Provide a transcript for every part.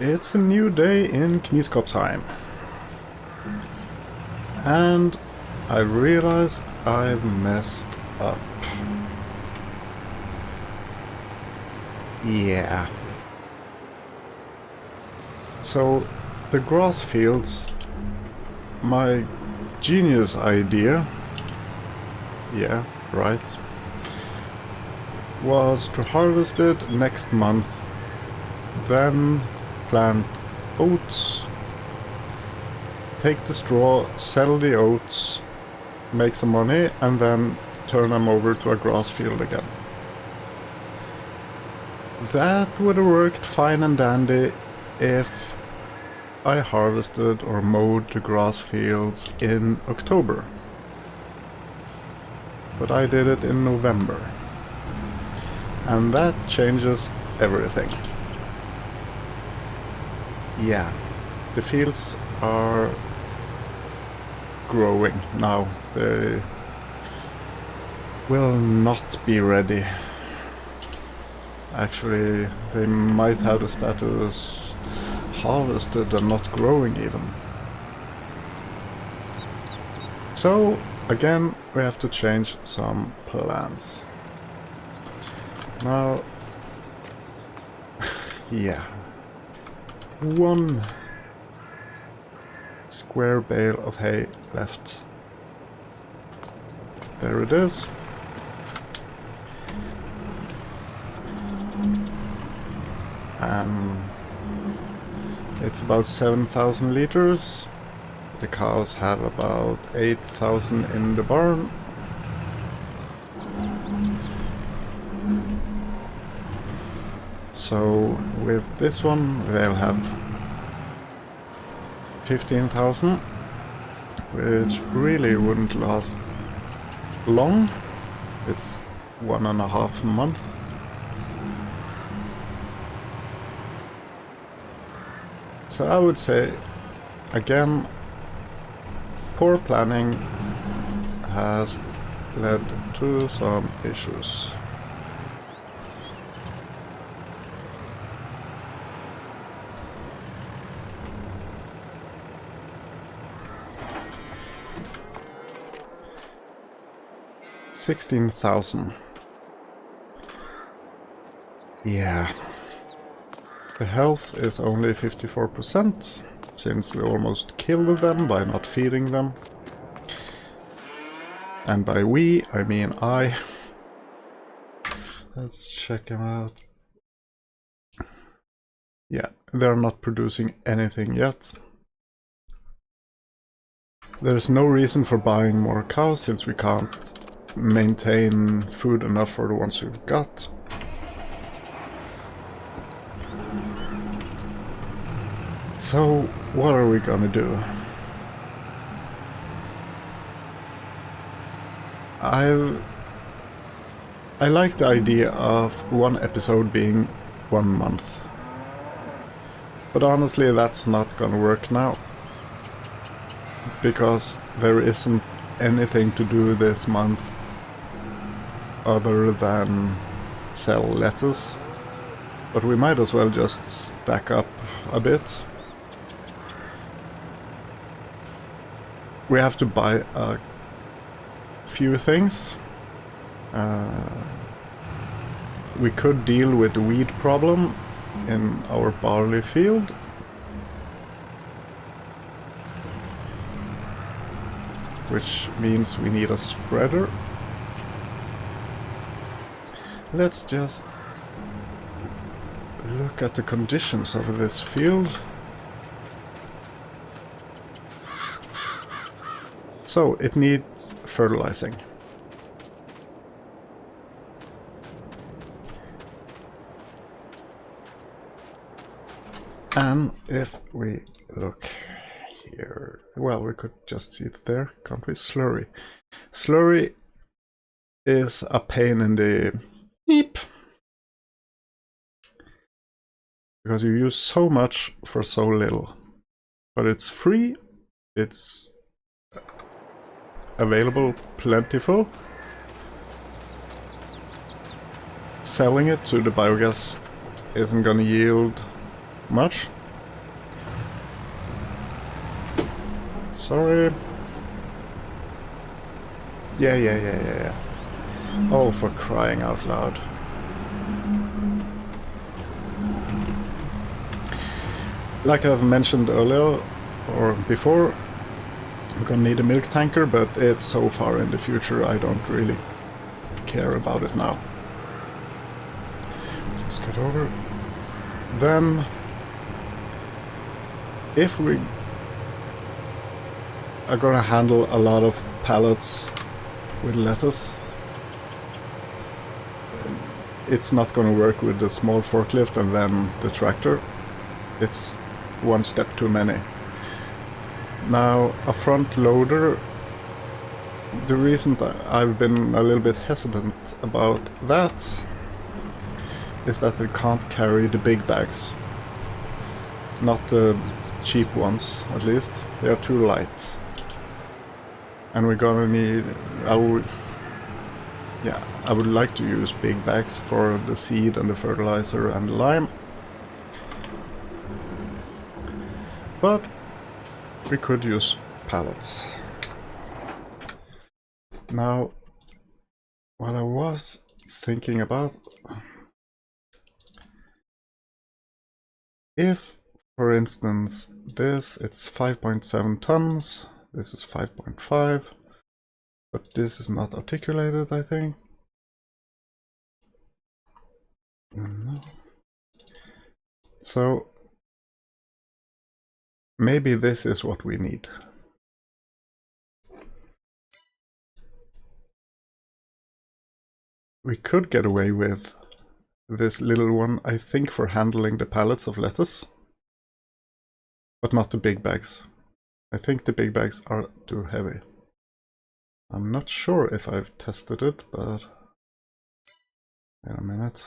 It's a new day in Knieskoppsheim. And I realized I've messed up. Yeah. So, the grass fields, my genius idea, yeah, right, was to harvest it next month, then plant oats, take the straw, sell the oats, make some money, and then turn them over to a grass field again. That would have worked fine and dandy if I harvested or mowed the grass fields in October. But I did it in November. And that changes everything. Yeah, the fields are growing now. They will not be ready. Actually, they might have the status harvested and not growing even. So, again, we have to change some plans. Now, yeah, one square bale of hay left. There it is. It's about 7,000 liters. The cows have about 8,000 in the barn. So with this one they'll have 15,000, which really wouldn't last long. It's 1.5 months. So I would say, again, poor planning has led to some issues. $16,000. Yeah. The health is only 54%, since we almost killed them by not feeding them. And by we, I mean I. Let's check them out. Yeah, they're not producing anything yet. There's no reason for buying more cows, since we can't maintain food enough for the ones we've got. So, what are we gonna do? I like the idea of one episode being 1 month. But honestly, that's not gonna work now. Because there isn't anything to do this month other than sell lettuce. But we might as well just stack up a bit. We have to buy a few things. We could deal with the weed problem in our barley field. Which means we need a spreader. Let's just look at the conditions of this field. So, it needs fertilizing. And if we look here, well, we could just see it there, can't we? Slurry. Slurry is a pain in the beep. Because you use so much for so little. But it's free, it's available, plentiful. Selling it to the biogas isn't gonna yield much. Sorry. Yeah. Oh, for crying out loud. Like I've mentioned earlier, or before, we're gonna need a milk tanker, but it's so far in the future I don't really care about it now. Just get over. Then, if we are gonna handle a lot of pallets with lettuce, it's not gonna work with the small forklift and then the tractor. It's one step too many. Now, a front loader, the reason that I've been a little bit hesitant about that is that it can't carry the big bags. Not the cheap ones, at least. They are too light. And we're gonna need... I would like to use big bags for the seed and the fertilizer and the lime. But we could use pallets. Now, what I was thinking about, if, for instance, it's 5.7 tons, this is 5.5, but this is not articulated, I think. No. So, maybe this is what we need. We could get away with this little one, I think, for handling the pallets of lettuce, but not the big bags. I think the big bags are too heavy. I'm not sure if I've tested it, but wait a minute.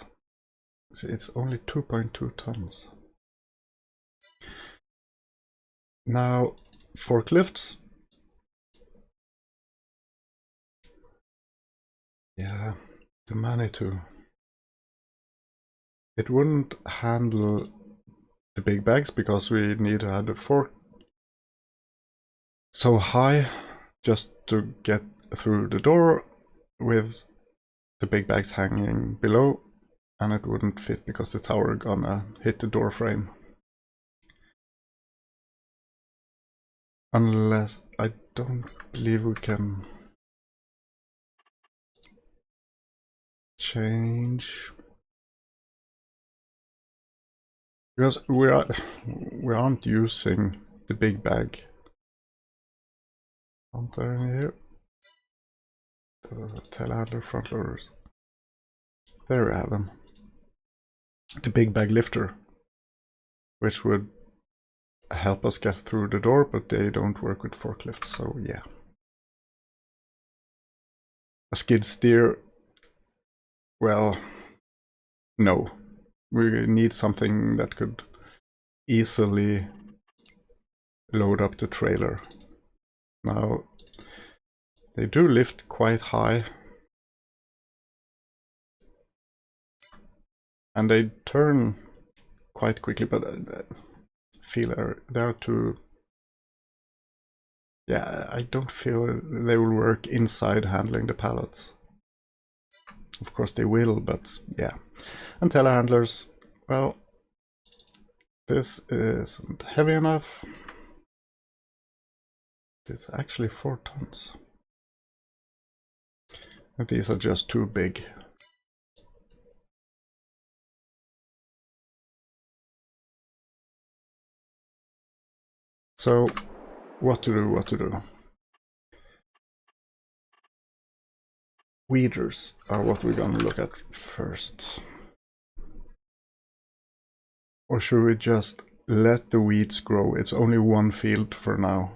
See, it's only 2.2 tons. Now, forklifts. Yeah, the money too. It wouldn't handle the big bags because we need to have the fork so high just to get through the door with the big bags hanging below, and it wouldn't fit because the tower gonna hit the door frame. Unless, I don't believe we can change, because we aren't using the big bag. Aren't there any here? The telehandler front loaders. There we have them. The big bag lifter, which would help us get through the door, but they don't work with forklifts, so yeah. A skid steer, well, no. We need something that could easily load up the trailer. Now, they do lift quite high, and they turn quite quickly, but I feel they're too... Yeah, I don't feel they will work inside handling the pallets. Of course they will, but yeah. And telehandlers, well, this isn't heavy enough. It's actually 4 tons. And these are just too big. So, what to do? Weeders are what we're gonna look at first. Or should we just let the weeds grow? It's only one field for now.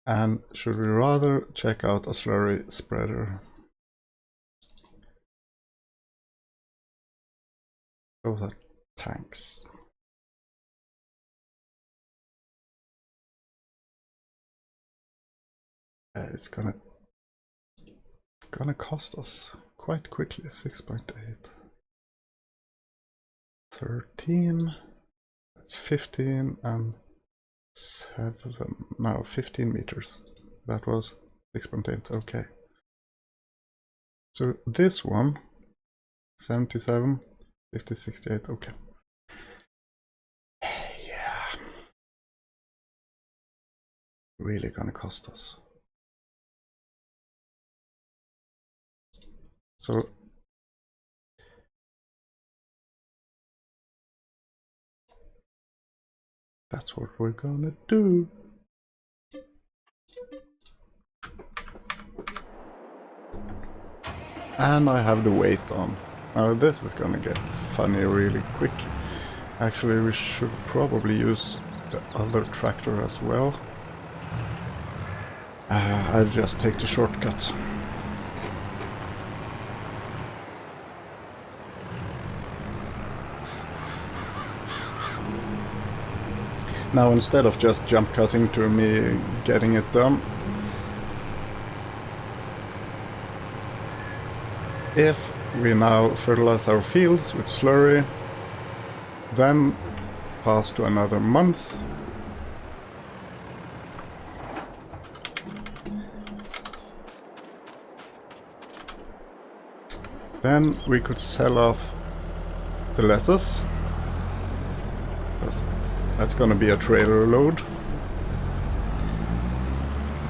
And should we rather check out a slurry spreader? Those are tanks. It's gonna cost us quite quickly. 6.8, 13, that's 15 and 15 meters. That was 6.8, okay. So this one, 77, 50, 68, okay. Yeah. Really gonna cost us. So that's what we're gonna do. And I have the weight on. Now this is gonna get funny really quick. Actually, we should probably use the other tractor as well. I'll just take the shortcut. Now, instead of just jump cutting to me getting it done, if we now fertilize our fields with slurry, then pass to another month, then we could sell off the lettuce. That's gonna be a trailer load.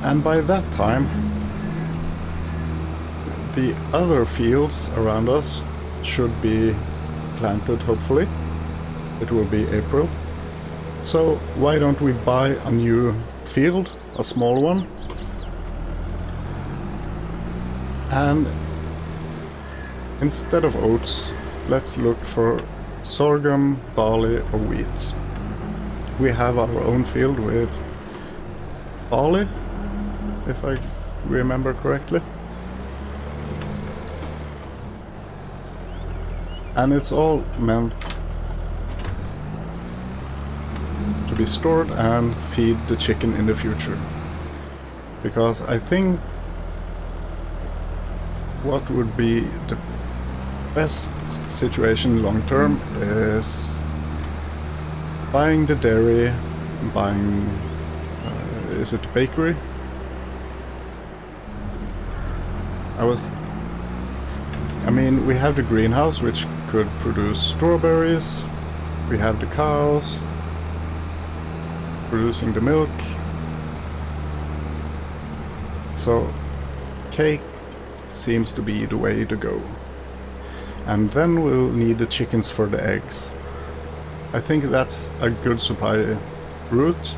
And by that time, the other fields around us should be planted, hopefully. It will be April. So why don't we buy a new field, a small one, and instead of oats, let's look for sorghum, barley or wheat. We have our own field with barley, if I remember correctly. And it's all meant to be stored and feed the chicken in the future. Because I think what would be the best situation long term is buying the dairy, buying, is it bakery? I mean, we have the greenhouse which could produce strawberries, we have the cows producing the milk, so cake seems to be the way to go. And then we'll need the chickens for the eggs. I think that's a good supply route.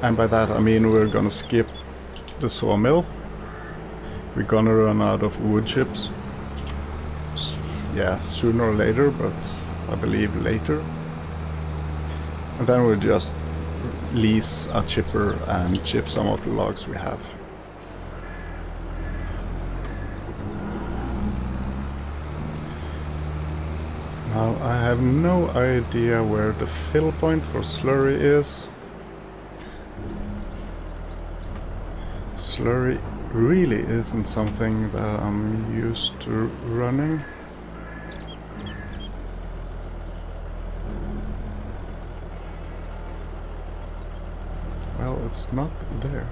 And by that I mean we're gonna skip the sawmill. We're gonna run out of wood chips. Yeah, sooner or later, but I believe later. And then we'll just lease a chipper and chip some of the logs we have. Now I have no idea where the fill point for slurry is. Slurry really isn't something that I'm used to running. Well, it's not there.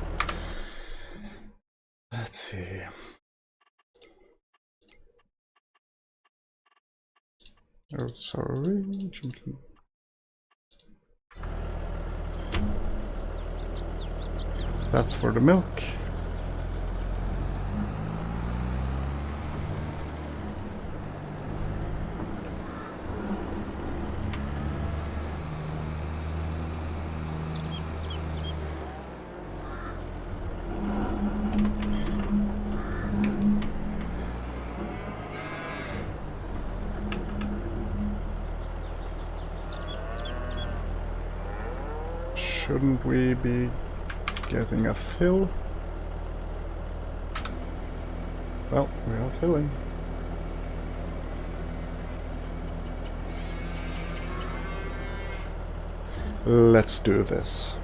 Let's see. Oh, sorry. That's for the milk. Shouldn't we be getting a fill? Well, we are filling. Let's do this.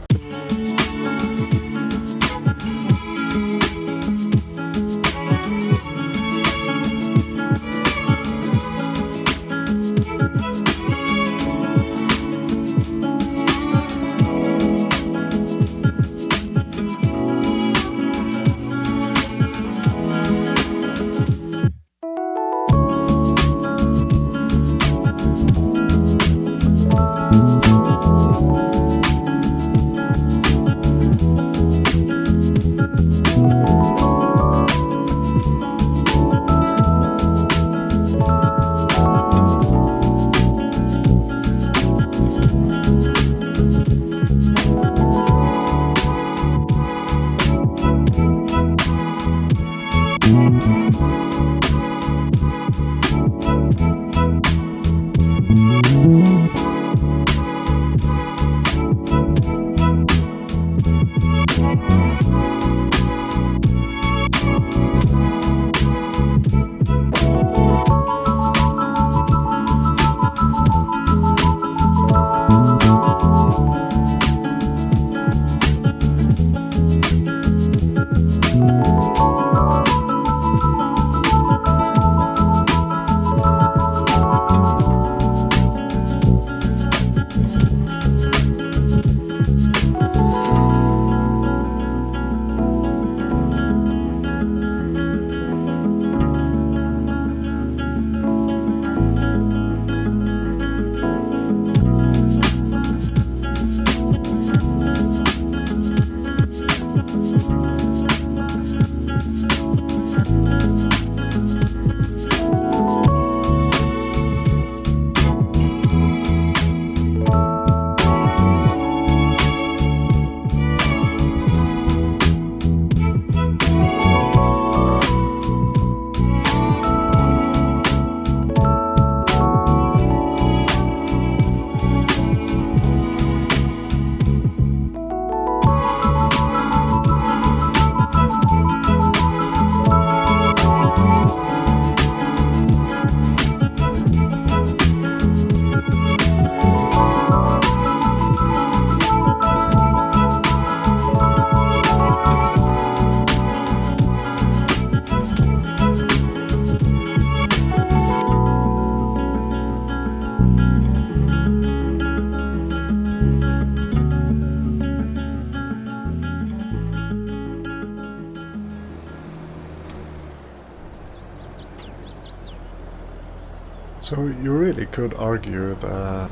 So you really could argue that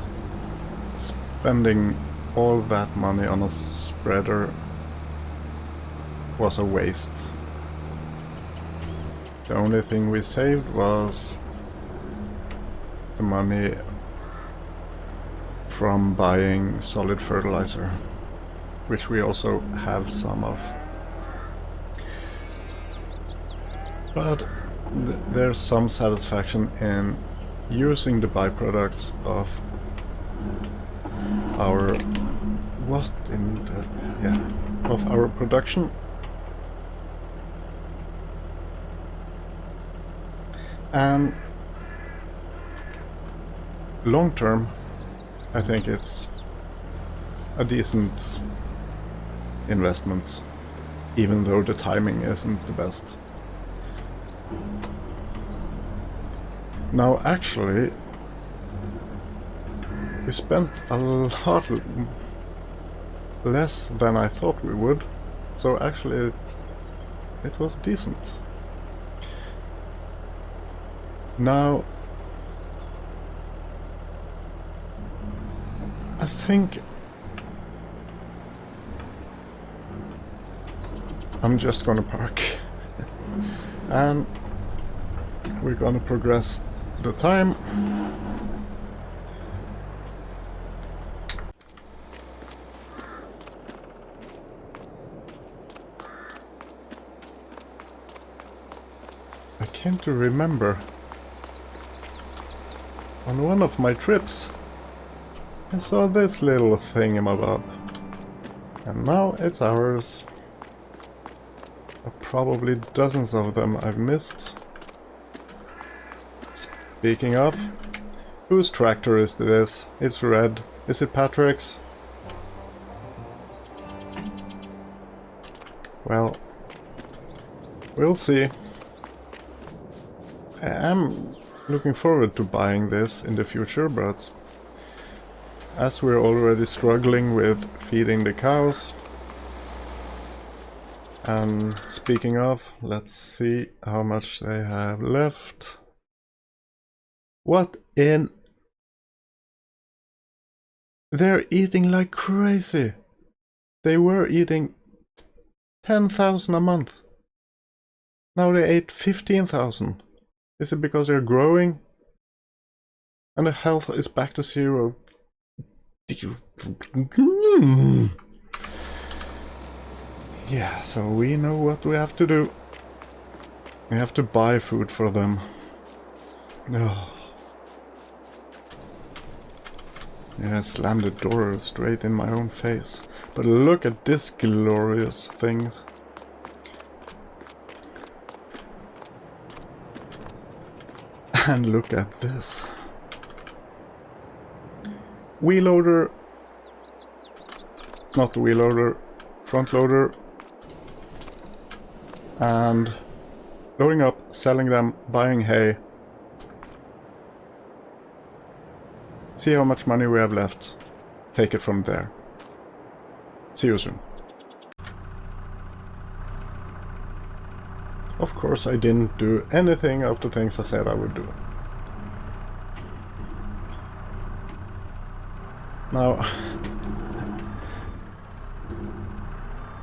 spending all that money on a spreader was a waste. The only thing we saved was the money from buying solid fertilizer, which we also have some of. But there's some satisfaction in using the byproducts of our of our production, and long term I think it's a decent investment, even though the timing isn't the best. Now actually we spent a lot less than I thought we would, so actually it was decent. Now I think I'm just gonna park and we're gonna progress the time. I came to remember on one of my trips I saw this little thingamabob, and now it's ours. Probably dozens of them I've missed. Speaking of, whose tractor is this? It's red. Is it Patrick's? Well, we'll see. I am looking forward to buying this in the future, but as we're already struggling with feeding the cows. And speaking of, let's see how much they have left. What in? They're eating like crazy. They were eating 10,000 a month. Now they ate 15,000. Is it because they're growing? And the health is back to 0. Yeah, so we know what we have to do. We have to buy food for them. Oh. Yeah, I slammed the door straight in my own face. But look at this glorious thing. And look at this. Wheel loader. Not wheel loader. Front loader. And loading up, selling them, buying hay. See how much money we have left. Take it from there. See you soon. Of course I didn't do anything of the things I said I would do. Now,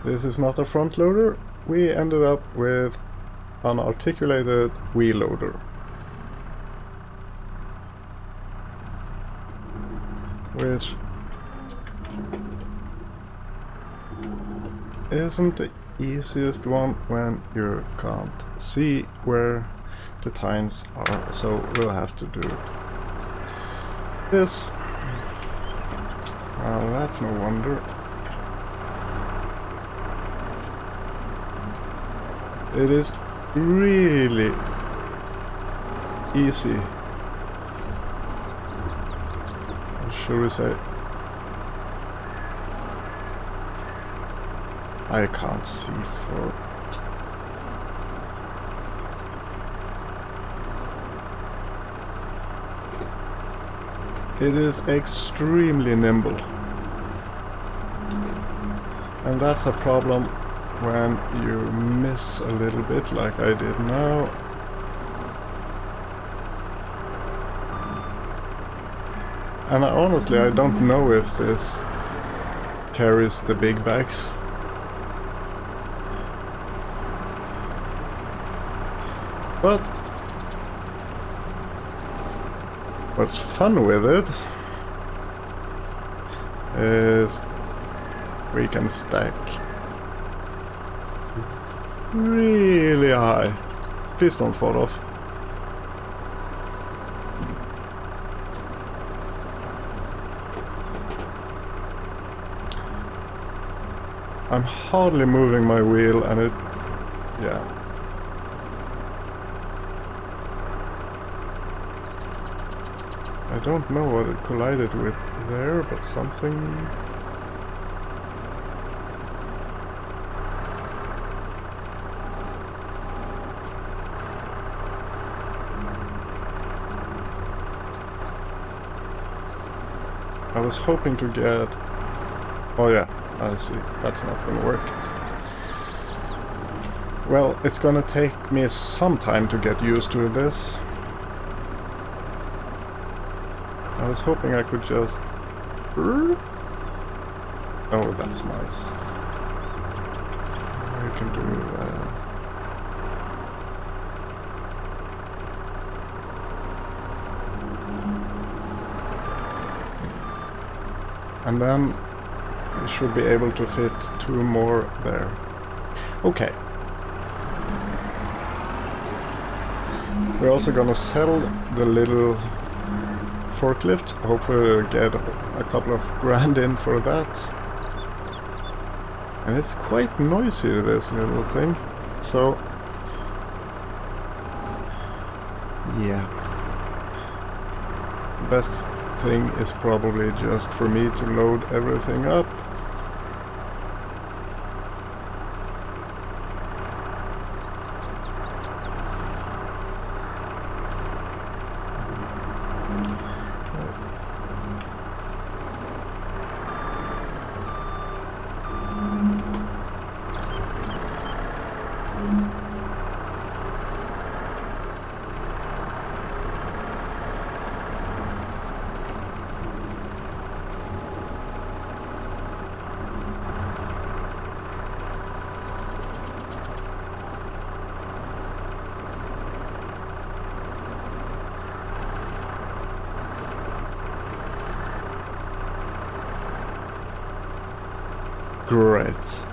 this is not a front loader. We ended up with an articulated wheel loader. Which isn't the easiest one when you can't see where the tines are, so we'll have to do this. Well, that's no wonder. It is really easy. Or should we say? I can't see for... It is extremely nimble. And that's a problem when you miss a little bit like I did now. And honestly, I don't know if this carries the big bags. But what's fun with it is we can stack really high. Please don't fall off. I'm hardly moving my wheel and it... yeah. I don't know what it collided with there, but something... I was hoping to get... oh yeah, I see. That's not gonna work. Well, it's gonna take me some time to get used to this. I was hoping I could just... oh, that's nice. I can do that. And then we should be able to fit 2 more there. Okay. We're also gonna sell the little forklift. Hopefully we'll get a couple of grand in for that. And it's quite noisy, this little thing. So... yeah. Best thing is probably just for me to load everything up. Great.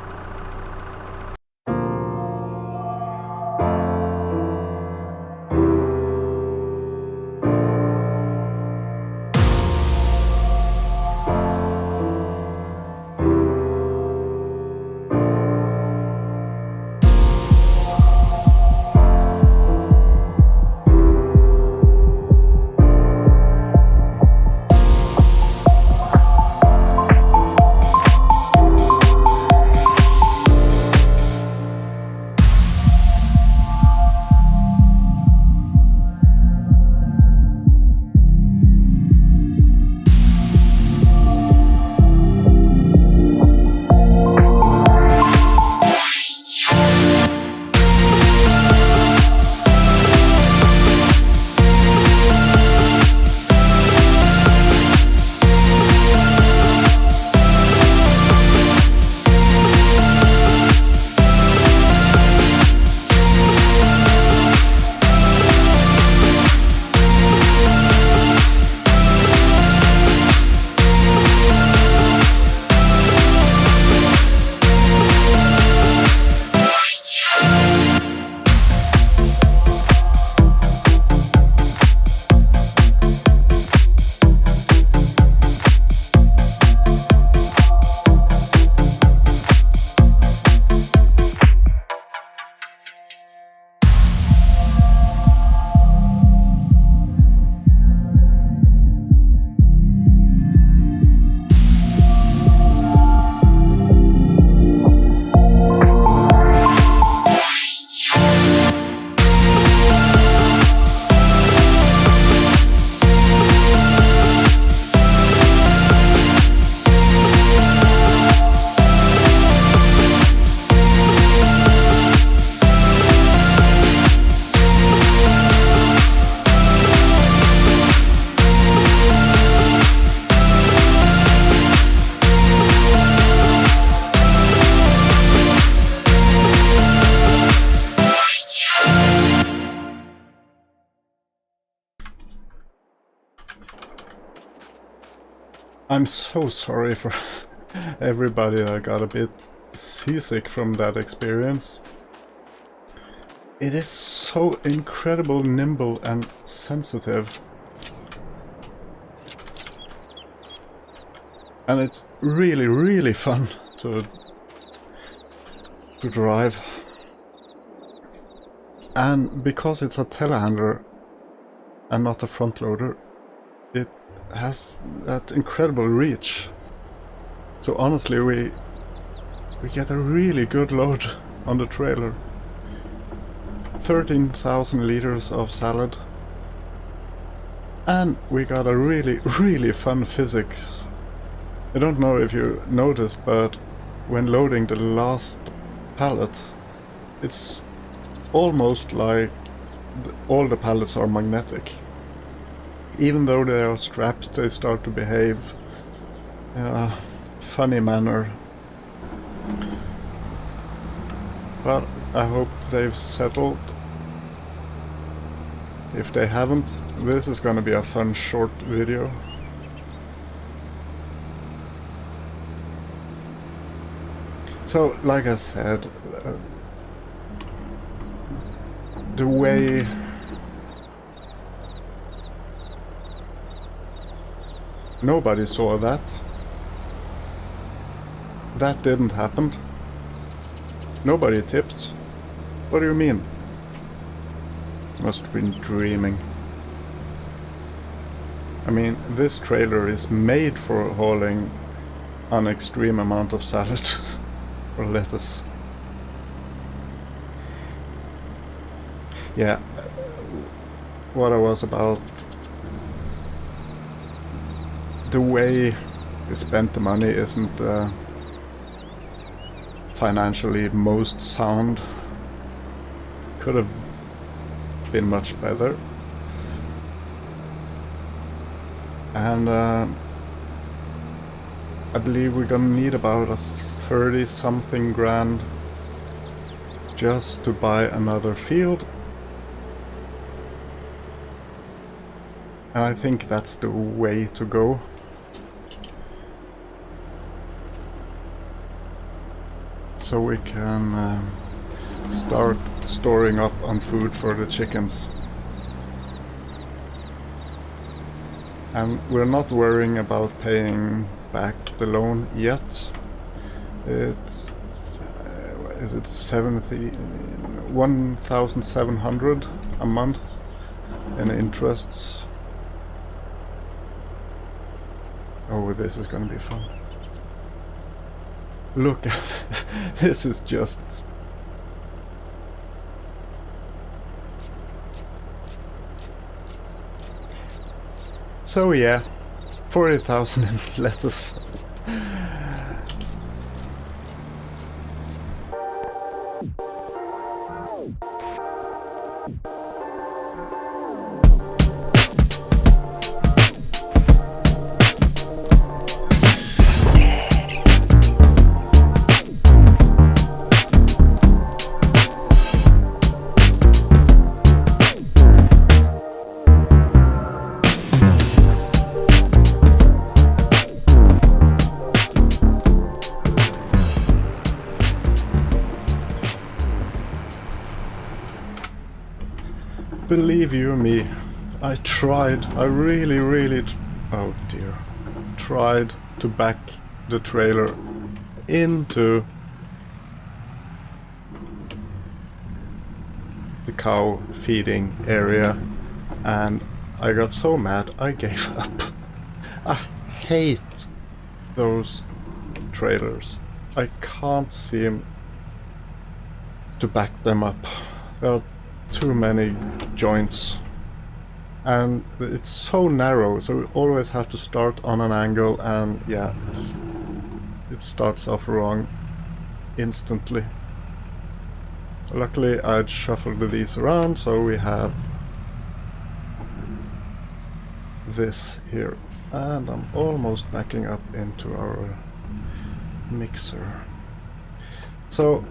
I'm so sorry for everybody that got a bit seasick from that experience. It is so incredible nimble and sensitive. And it's really, really fun to drive. And because it's a telehandler and not a front loader, it has that incredible reach. So honestly, we get a really good load on the trailer. 13,000 liters of salad. And we got a really, really fun physics. I don't know if you noticed, but when loading the last pallet, it's almost like all the pallets are magnetic. Even though they are strapped, they start to behave in a funny manner. But I hope they've settled. If they haven't, this is gonna be a fun short video. So, like I said, the way nobody saw that. That didn't happen. Nobody tipped. What do you mean? Must have been dreaming. I mean, this trailer is made for hauling an extreme amount of salad or lettuce. Yeah, what I was about, the way we spent the money isn't financially most sound. Could have been much better. And I believe we're gonna need about a 30-something grand just to buy another field. And I think that's the way to go. So we can start storing up on food for the chickens. And we're not worrying about paying back the loan yet. It's is it 1,700 a month in interests. Oh, this is gonna be fun. Look at this is just so yeah, 40,000 in lettuce. Believe you me, I tried, I really, oh dear, tried to back the trailer into the cow feeding area, and I got so mad I gave up. I hate those trailers. I can't seem to back them up. There are too many joints, and it's so narrow, so we always have to start on an angle, and yeah, it starts off wrong instantly. Luckily I'd shuffled these around, so we have this here, and I'm almost backing up into our mixer. So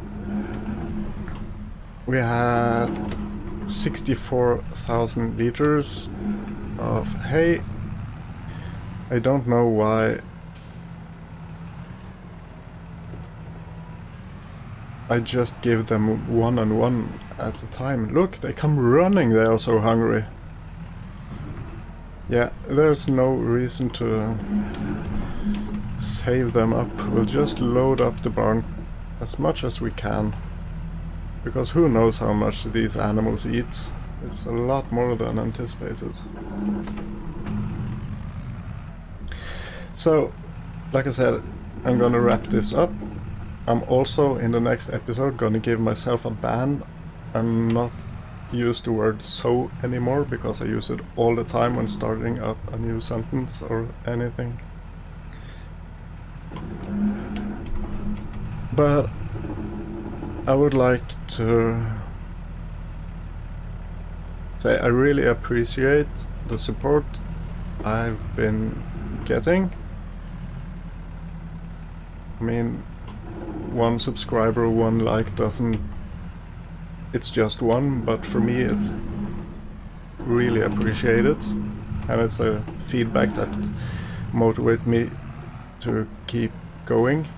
we had 64,000 liters of hay, I don't know why I just give them one and one at a time. Look, they come running, they are so hungry. Yeah, there's no reason to save them up. We'll just load up the barn as much as we can. Because who knows how much these animals eat. It's a lot more than anticipated. So, like I said, I'm gonna wrap this up. I'm also, in the next episode, gonna give myself a ban and not use the word so anymore, because I use it all the time when starting up a new sentence or anything. But I would like to say I really appreciate the support I've been getting. I mean, one subscriber, one like doesn't... It's just one, but for me it's really appreciated. And it's a feedback that motivates me to keep going.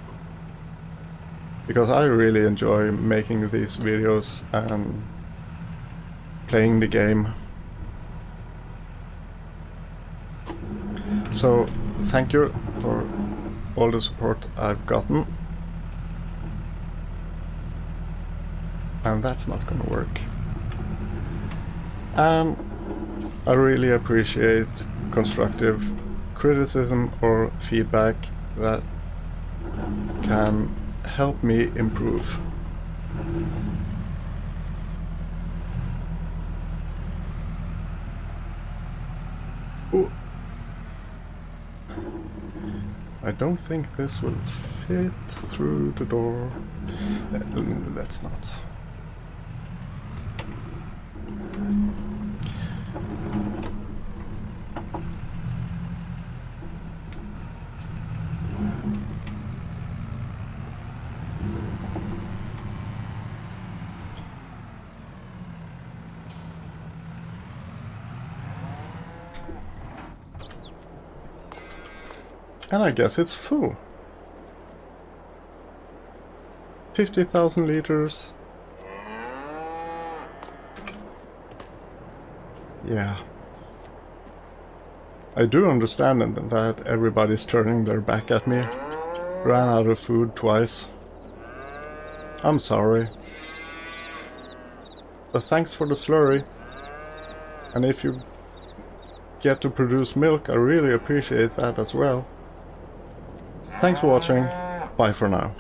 Because I really enjoy making these videos and playing the game. So, thank you for all the support I've gotten. And that's not gonna work. And I really appreciate constructive criticism or feedback that can help me improve. Ooh. I don't think this will fit through the door. Let's not. And I guess it's full. 50,000 liters. Yeah. I do understand that everybody's turning their back at me. Ran out of food twice. I'm sorry. But thanks for the slurry. And if you get to produce milk, I really appreciate that as well. Thanks for watching. Bye for now.